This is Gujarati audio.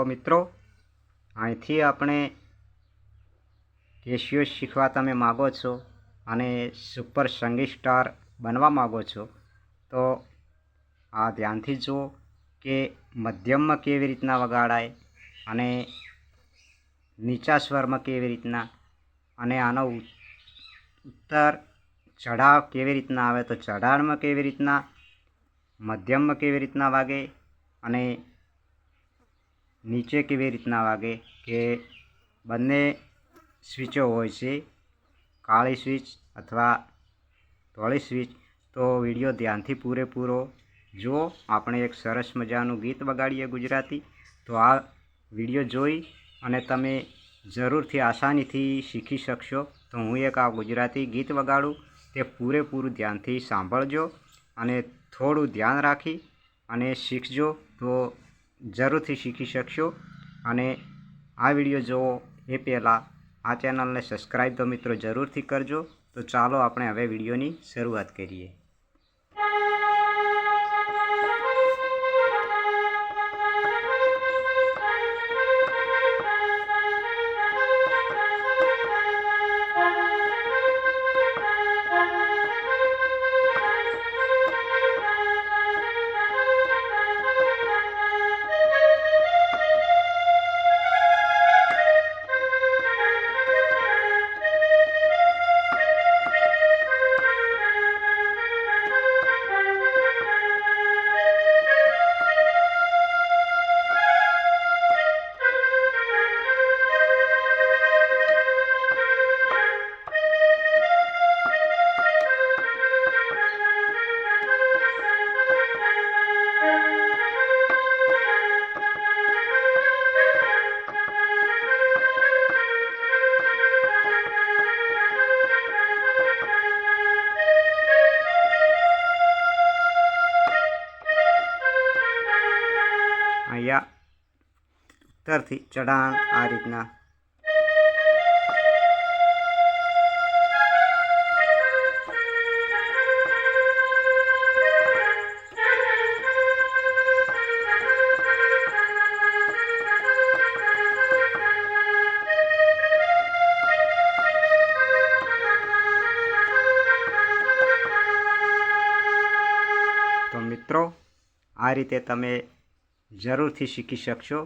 મિત્રો, અહીંથી આપણે કેશિયો શીખવા તમે માગો છો અને સુપર સંગીત સ્ટાર બનવા માગો છો તો આ ધ્યાનથી જુઓ કે મધ્યમમાં કેવી રીતના વગાડાય અને નીચા સ્વરમાં કેવી રીતના, અને આનો ઉત્તર ચઢાવ કેવી રીતના આવે તો ચઢાણમાં કેવી રીતના, મધ્યમમાં કેવી રીતના વાગે અને નીચે કેવી રીતના વાગે, કે બંને સ્વિચો હોય છે, કાળી સ્વિચ અથવા ધોળી સ્વિચ. તો વિડીયો ધ્યાનથી પૂરેપૂરો જુઓ. આપણે એક સરસ મજાનું ગીત વગાડીએ ગુજરાતી. તો આ વિડીયો જોઈ અને તમે જરૂરથી આસાનીથી શીખી શકશો. તો હું એક આ ગુજરાતી ગીત વગાડું તે પૂરેપૂરું ધ્યાનથી સાંભળજો અને થોડું ધ્યાન રાખી અને શીખજો તો જરૂરથી શીખી શકશો. અને આ વિડીયો જોવો એ પહેલાં આ ચેનલને સબસ્ક્રાઈબ તો મિત્રો જરૂરથી કરજો. તો ચાલો આપણે હવે વિડીયોની શરૂઆત કરીએ. અહીંયા ઉત્તરથી ચઢાણ આ રીતના. તો મિત્રો, આ રીતે તમે જરૂરથી શીખી શકશો.